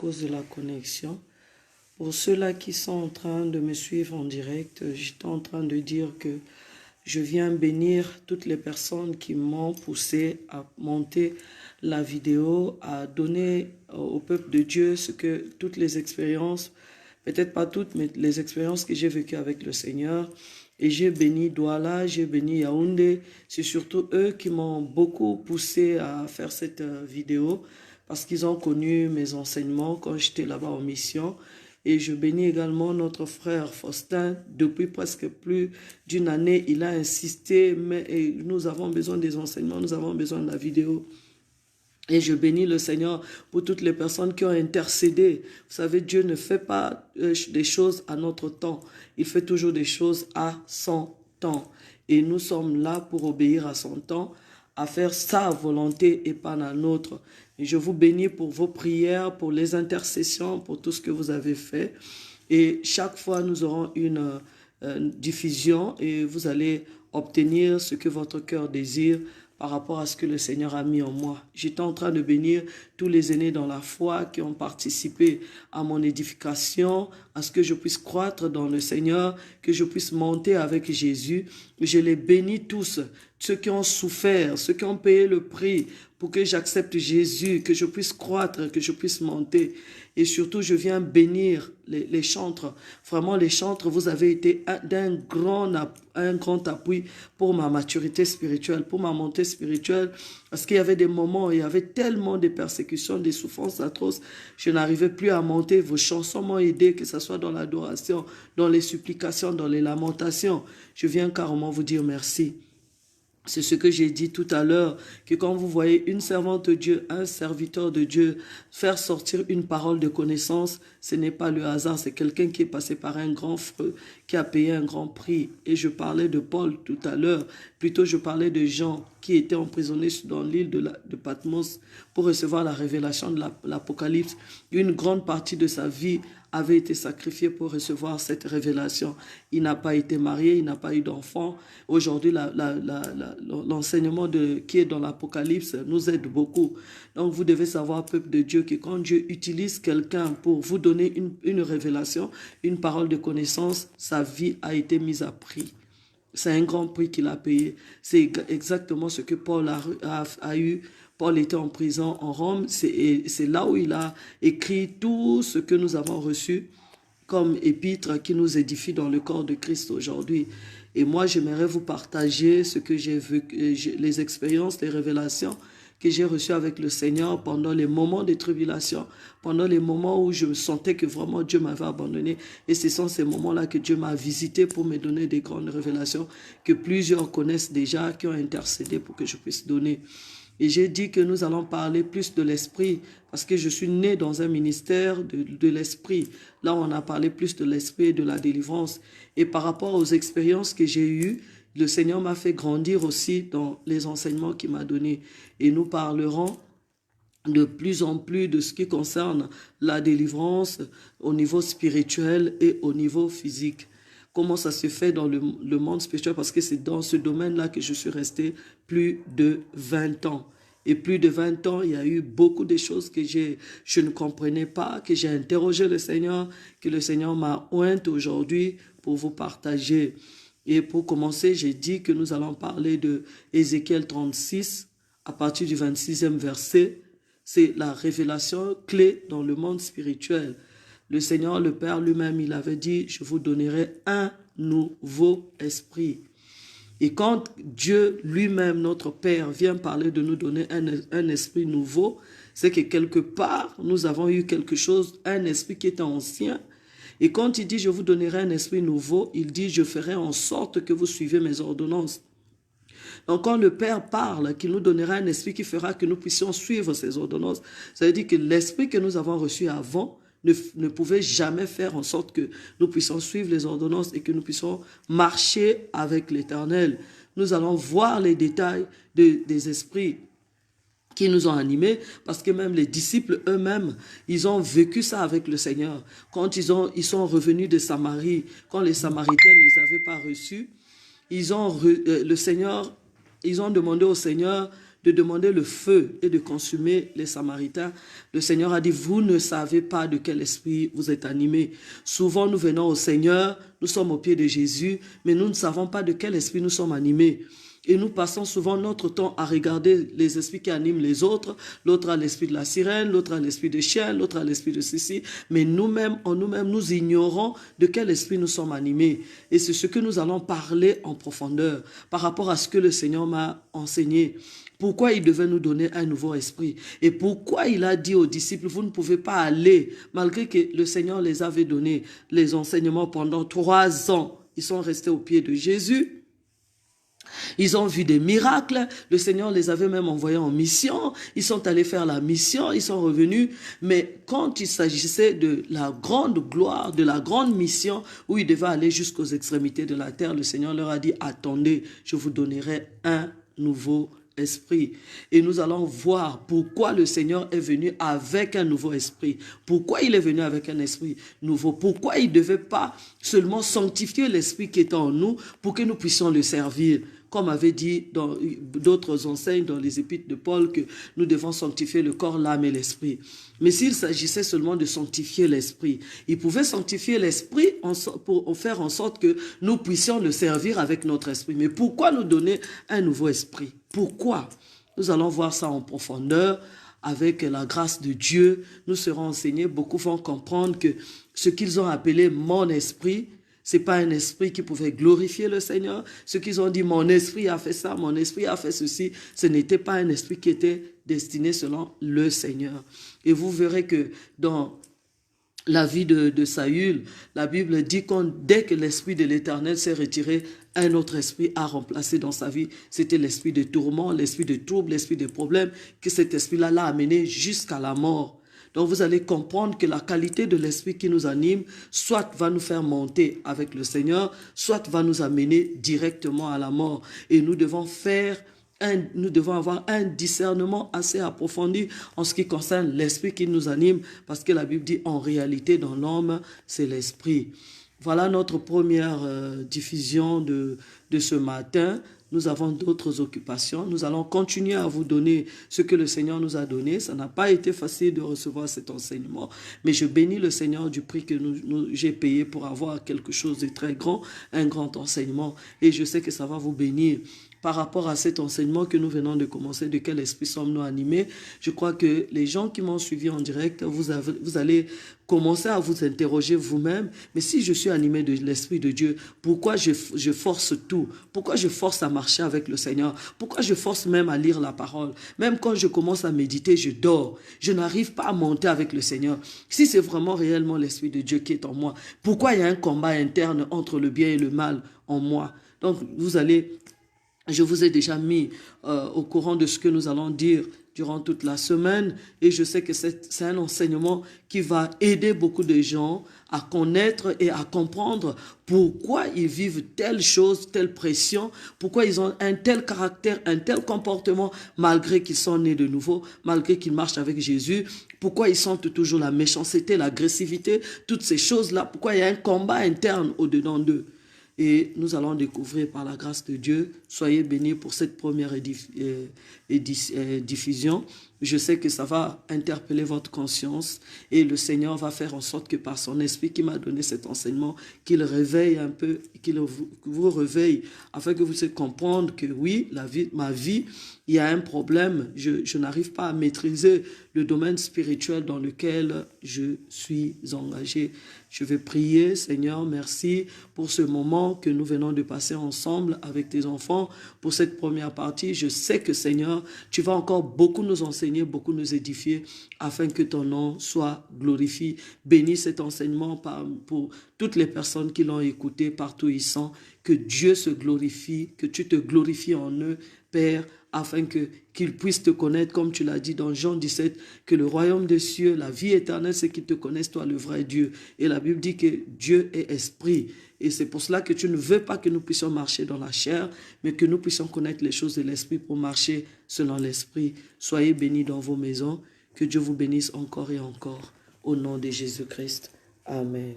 cause de la connexion. Pour ceux-là qui sont en train de me suivre en direct, j'étais en train de dire que je viens bénir toutes les personnes qui m'ont poussé à monter la vidéo, à donner au peuple de Dieu ce que toutes les expériences, peut-être pas toutes, mais les expériences que j'ai vécues avec le Seigneur. Et j'ai béni Douala, j'ai béni Yaoundé. C'est surtout eux qui m'ont beaucoup poussé à faire cette vidéo parce qu'ils ont connu mes enseignements quand j'étais là-bas en mission. Et je bénis également notre frère Faustin. Depuis presque plus d'une année, il a insisté, mais nous avons besoin des enseignements, nous avons besoin de la vidéo. Et je bénis le Seigneur pour toutes les personnes qui ont intercédé. Vous savez, Dieu ne fait pas des choses à notre temps. Il fait toujours des choses à son temps. Et nous sommes là pour obéir à son temps, à faire sa volonté et pas la nôtre. Et je vous bénis pour vos prières, pour les intercessions, pour tout ce que vous avez fait. Et chaque fois, nous aurons une diffusion et vous allez obtenir ce que votre cœur désire par rapport à ce que le Seigneur a mis en moi. J'étais en train de bénir tous les aînés dans la foi qui ont participé à mon édification, à ce que je puisse croître dans le Seigneur, que je puisse monter avec Jésus. Je les bénis tous, ceux qui ont souffert, ceux qui ont payé le prix pour que j'accepte Jésus, que je puisse croître, que je puisse monter. Et surtout, je viens bénir les chantres. Vraiment, les chantres, vous avez été un grand appui pour ma maturité spirituelle, pour ma montée spirituelle. Parce qu'il y avait des moments, il y avait tellement de persécutions, des souffrances atroces. Je n'arrivais plus à monter. Vos chansons m'ont aidé, que ce soit dans l'adoration, dans les supplications, dans les lamentations. Je viens carrément vous dire merci. C'est ce que j'ai dit tout à l'heure, que quand vous voyez une servante de Dieu, un serviteur de Dieu faire sortir une parole de connaissance, ce n'est pas le hasard, c'est quelqu'un qui est passé par un grand feu, qui a payé un grand prix. Et je parlais de Paul tout à l'heure, plutôt je parlais de Jean qui était emprisonné dans l'île de Patmos pour recevoir la révélation de l'Apocalypse. Une grande partie de sa vie avait été sacrifié pour recevoir cette révélation. Il n'a pas été marié, il n'a pas eu d'enfant. Aujourd'hui, l'enseignement qui est dans l'Apocalypse nous aide beaucoup. Donc, vous devez savoir, peuple de Dieu, que quand Dieu utilise quelqu'un pour vous donner une révélation, une parole de connaissance, sa vie a été mise à prix. C'est un grand prix qu'il a payé. C'est exactement ce que Paul a eu. Paul était en prison en Rome. C'est là où il a écrit tout ce que nous avons reçu comme épître qui nous édifie dans le corps de Christ aujourd'hui. Et moi, j'aimerais vous partager ce que j'ai vu, les expériences, les révélations que j'ai reçues avec le Seigneur pendant les moments de tribulation, pendant les moments où je me sentais que vraiment Dieu m'avait abandonné. Et ce sont ces moments-là que Dieu m'a visité pour me donner des grandes révélations que plusieurs connaissent déjà, qui ont intercédé pour que je puisse donner. Et j'ai dit que nous allons parler plus de l'esprit, parce que je suis né dans un ministère de l'esprit. Là, on a parlé plus de l'esprit et de la délivrance. Et par rapport aux expériences que j'ai eues, le Seigneur m'a fait grandir aussi dans les enseignements qu'il m'a donnés. Et nous parlerons de plus en plus de ce qui concerne la délivrance au niveau spirituel et au niveau physique. Comment ça se fait dans le monde spirituel, parce que c'est dans ce domaine-là que je suis resté plus de 20 ans. Et plus de 20 ans, il y a eu beaucoup de choses que je ne comprenais pas, que j'ai interrogé le Seigneur, que le Seigneur m'a ointe aujourd'hui pour vous partager. Et pour commencer, j'ai dit que nous allons parler de Ézéchiel 36, à partir du 26e verset. C'est la révélation clé dans le monde spirituel. Le Seigneur, le Père lui-même, il avait dit, je vous donnerai un nouveau esprit. Et quand Dieu lui-même, notre Père, vient parler de nous donner un esprit nouveau, c'est que quelque part, nous avons eu quelque chose, un esprit qui était ancien. Et quand il dit, je vous donnerai un esprit nouveau, il dit, je ferai en sorte que vous suivez mes ordonnances. Donc quand le Père parle, qu'il nous donnera un esprit qui fera que nous puissions suivre ses ordonnances, ça veut dire que l'esprit que nous avons reçu avant ne pouvait jamais faire en sorte que nous puissions suivre les ordonnances et que nous puissions marcher avec l'Éternel. Nous allons voir les détails des esprits qui nous ont animés, parce que même les disciples eux-mêmes, ils ont vécu ça avec le Seigneur. Quand ils sont revenus de Samarie, quand les Samaritains ne les avaient pas reçus, ils ont demandé au Seigneur de demander le feu et de consumer les Samaritains, le Seigneur a dit, vous ne savez pas de quel esprit vous êtes animés. Souvent, nous venons au Seigneur, nous sommes au pied de Jésus, mais nous ne savons pas de quel esprit nous sommes animés. Et nous passons souvent notre temps à regarder les esprits qui animent les autres. L'autre a l'esprit de la sirène, l'autre a l'esprit de chien, l'autre a l'esprit de ceci. Mais nous-mêmes, en nous-mêmes, nous ignorons de quel esprit nous sommes animés. Et c'est ce que nous allons parler en profondeur par rapport à ce que le Seigneur m'a enseigné. Pourquoi il devait nous donner un nouveau esprit? Et pourquoi il a dit aux disciples, vous ne pouvez pas aller, malgré que le Seigneur les avait donné les enseignements pendant 3 ans. Ils sont restés au pied de Jésus. Ils ont vu des miracles, le Seigneur les avait même envoyés en mission, ils sont allés faire la mission, ils sont revenus, mais quand il s'agissait de la grande gloire, de la grande mission, où ils devaient aller jusqu'aux extrémités de la terre, le Seigneur leur a dit, attendez, je vous donnerai un nouveau esprit. Et nous allons voir pourquoi le Seigneur est venu avec un nouveau esprit. Pourquoi il est venu avec un esprit nouveau. Pourquoi il ne devait pas seulement sanctifier l'esprit qui est en nous pour que nous puissions le servir. Comme avait dit dans d'autres enseignes dans les épîtres de Paul que nous devons sanctifier le corps, l'âme et l'esprit. Mais s'il s'agissait seulement de sanctifier l'esprit, il pouvait sanctifier l'esprit pour faire en sorte que nous puissions le servir avec notre esprit. Mais pourquoi nous donner un nouveau esprit? Pourquoi? Nous allons voir ça en profondeur. Avec la grâce de Dieu, nous serons enseignés. Beaucoup vont comprendre que ce qu'ils ont appelé mon esprit, ce n'est pas un esprit qui pouvait glorifier le Seigneur. Ceux qui ont dit, mon esprit a fait ça, mon esprit a fait ceci, ce n'était pas un esprit qui était destiné selon le Seigneur. Et vous verrez que dans la vie de Saül, la Bible dit que dès que l'esprit de l'Éternel s'est retiré, un autre esprit a remplacé dans sa vie. C'était l'esprit de tourment, l'esprit de trouble, l'esprit de problème, que cet esprit-là l'a amené jusqu'à la mort. Donc vous allez comprendre que la qualité de l'esprit qui nous anime, soit va nous faire monter avec le Seigneur, soit va nous amener directement à la mort. Et nous devons avoir un discernement assez approfondi en ce qui concerne l'esprit qui nous anime, parce que la Bible dit en réalité dans l'homme, c'est l'esprit. Voilà notre première diffusion de ce matin. Nous avons d'autres occupations. Nous allons continuer à vous donner ce que le Seigneur nous a donné. Ça n'a pas été facile de recevoir cet enseignement. Mais je bénis le Seigneur du prix que j'ai payé pour avoir quelque chose de très grand, un grand enseignement. Et je sais que ça va vous bénir. Par rapport à cet enseignement que nous venons de commencer, de quel esprit sommes-nous animés, je crois que les gens qui m'ont suivi en direct, vous allez commencer à vous interroger vous-même. Mais si je suis animé de l'Esprit de Dieu, pourquoi je force tout? Pourquoi je force à marcher avec le Seigneur? Pourquoi je force même à lire la parole? Même quand je commence à méditer, je dors. Je n'arrive pas à monter avec le Seigneur. Si c'est vraiment réellement l'Esprit de Dieu qui est en moi, pourquoi il y a un combat interne entre le bien et le mal en moi? Donc, je vous ai déjà mis au courant de ce que nous allons dire durant toute la semaine et je sais que c'est un enseignement qui va aider beaucoup de gens à connaître et à comprendre pourquoi ils vivent telle chose, telle pression, pourquoi ils ont un tel caractère, un tel comportement malgré qu'ils sont nés de nouveau, malgré qu'ils marchent avec Jésus, pourquoi ils sentent toujours la méchanceté, l'agressivité, toutes ces choses-là, pourquoi il y a un combat interne au-dedans d'eux. Et nous allons découvrir par la grâce de Dieu. Soyez bénis pour cette première diffusion. Je sais que ça va interpeller votre conscience et le Seigneur va faire en sorte que par son esprit qui m'a donné cet enseignement, qu'il réveille un peu, qu'il vous réveille afin que vous puissiez comprendre que oui, ma vie, il y a un problème. Je n'arrive pas à maîtriser le domaine spirituel dans lequel je suis engagé. Je vais prier, Seigneur, merci pour ce moment que nous venons de passer ensemble avec tes enfants. Pour cette première partie, je sais que, Seigneur, tu vas encore beaucoup nous enseigner, beaucoup nous édifier, afin que ton nom soit glorifié. Bénis cet enseignement pour toutes les personnes qui l'ont écouté partout où ils sont. Que Dieu se glorifie, que tu te glorifies en eux, Père, afin qu'ils puissent te connaître, comme tu l'as dit dans Jean 17, que le royaume des cieux, la vie éternelle, c'est qu'ils te connaissent, toi, le vrai Dieu. Et la Bible dit que Dieu est esprit. Et c'est pour cela que tu ne veux pas que nous puissions marcher dans la chair, mais que nous puissions connaître les choses de l'esprit pour marcher selon l'esprit. Soyez bénis dans vos maisons. Que Dieu vous bénisse encore et encore. Au nom de Jésus-Christ. Amen.